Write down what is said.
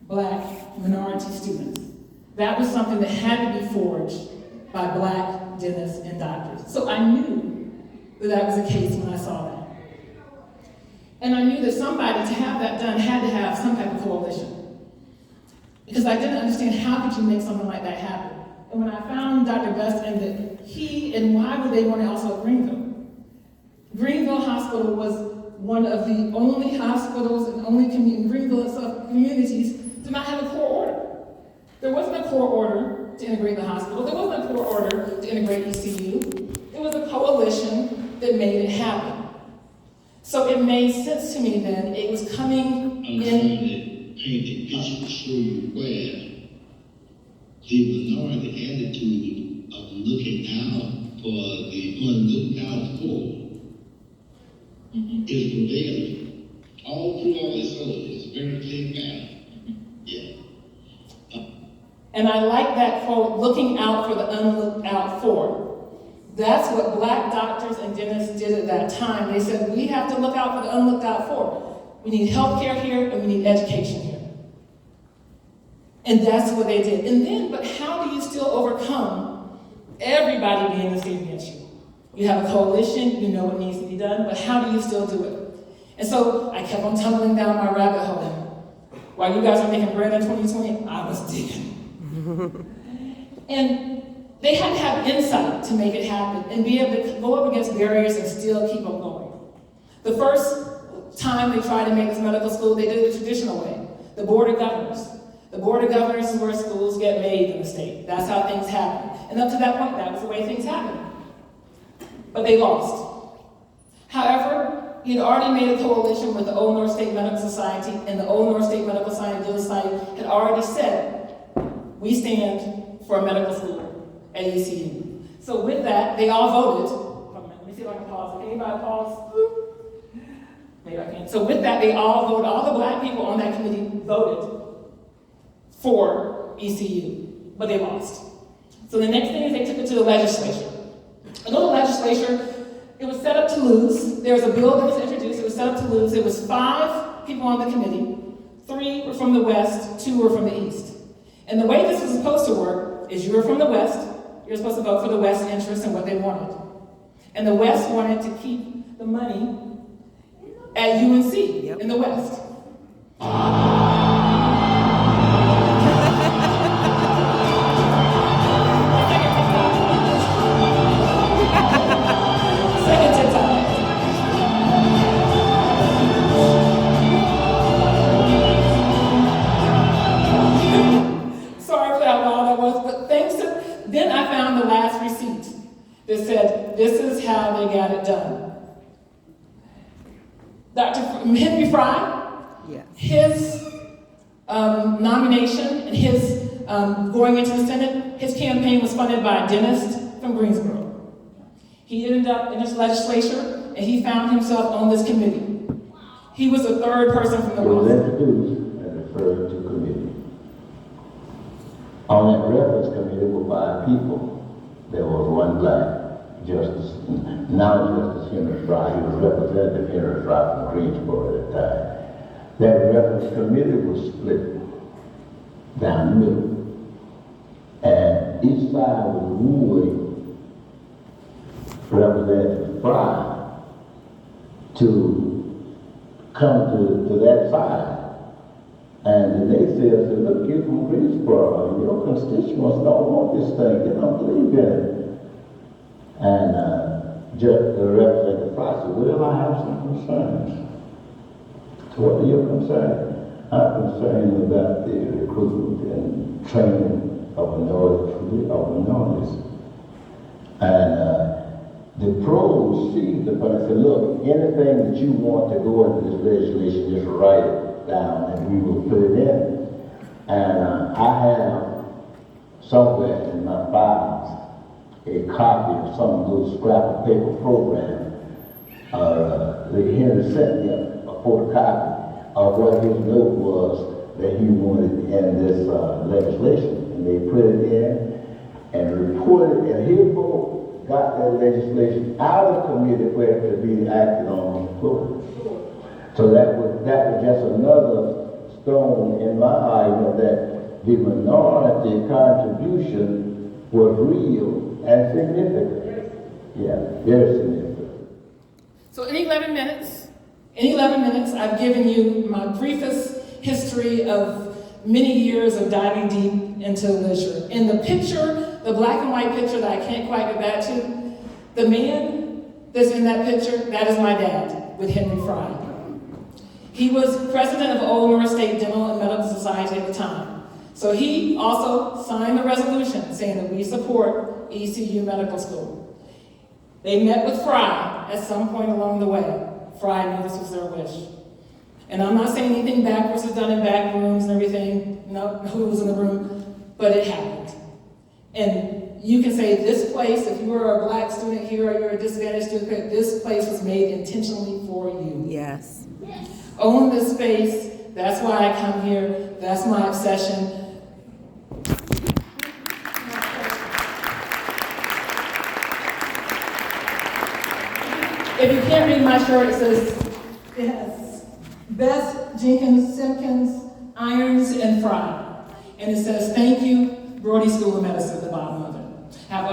Black minority students. That was something that had to be forged by Black dentists and doctors. So I knew that that was the case when I saw that. And I knew that somebody, to have that done, had to have some type of coalition. Because I didn't understand how could you make something like that happen. And when I found Dr. Best and that and why would they want it also at Greenville? Greenville Hospital was one of the only hospitals and only in Greenville itself communities to not have a court order. There wasn't a court order to integrate the hospital. There wasn't a court order to integrate ECU. It was a coalition that made it happen. So it made sense to me then. It was coming in. I'm trying to paint a picture to show you where the minority attitude of looking out for the unlooked out for is prevailing all through all this other. It's very clear pattern. Yeah. And I like that quote, looking out for the unlooked out for. That's what Black doctors and dentists did at that time. They said, we have to look out for the unlooked out for. We need healthcare here and we need education here. And that's what they did. And then, but how do you still overcome everybody being the state against you? You have a coalition, you know what needs to be done, but how do you still do it? And so I kept on tumbling down my rabbit hole. While you guys were making bread in 2020, I was digging. And they had to have insight to make it happen and be able to go up against barriers and still keep on going. The first time they tried to make this medical school, they did it the traditional way. The Board of Governors. The Board of Governors is where schools get made in the state. That's how things happen. And up to that point, that was the way things happened. But they lost. However, he had already made a coalition with the Old North State Medical Society, and the Old North State Medical Society had already said, we stand for a medical school at ECU. So with that, they all voted. Let me see if I can pause. Can anybody pause? Maybe I can. So with that, they all voted. All the Black people on that committee voted for ECU, but they lost. So the next thing is they took it to the legislature. And on the legislature, it was set up to lose. There was a bill that was introduced. It was set up to lose. It was 5 people on the committee. 3 were from the West, 2 were from the East. And the way this was supposed to work is you were from the West. You're supposed to vote for the West interests and what they wanted. And the West wanted to keep the money at UNC in the West. That said, this is how they got it done. Dr. Henry Fry, his nomination and his going into the Senate, his campaign was funded by a dentist from Greensboro. He ended up in this legislature, and he found himself on this committee. He was the 3rd person from the West. He was introduced and referred to committee. On that reference committee were 5 people. There was 1 Black. Now Justice Henry Fry, he was Representative Henry Fry from Greensboro at the time. That reference committee was split down the middle. And each side was wooing Representative Fry to come to that side. And the naysayers said, look, you're from Greensboro, your constituents don't want this thing, they don't believe in it. And the Representative Fry said, well, I have some concerns. So what are your concerns? I'm concerned about the recruitment and training of minorities. And the pros seized upon it and said, look, anything that you want to go into this legislation, just write it down and we will put it in. And I have somewhere in my files a copy of some little scrap of paper program. Henry sent me a photocopy of what his note was that he wanted in this legislation. And they put it in and reported, and his vote got that legislation out of committee for it to be acted on the floor. So that was just another stone in my argument that the minority contribution was real and significant. Yeah, very significant. So in 11 minutes, I've given you my briefest history of many years of diving deep into literature. In the picture, the black and white picture that I can't quite get back to, the man that's in that picture, that is my dad, with Henry Fry. He was president of Old North State Dental and Medical Society at the time. So he also signed the resolution saying that we support ECU Medical School. They met with Fry at some point along the way. Fry knew this was their wish. And I'm not saying anything backwards is done in back rooms and everything, no, who was in the room, but it happened. And you can say this place, if you were a black student here or you're a disadvantaged student, this place was made intentionally for you. Yes. Own this space, that's why I come here, that's my obsession. If you can't read my shirt, it says, yes, Best Jenkins Simpkins, Irons and Fry. And it says, thank you, Brody School of Medicine at the bottom of it. Have a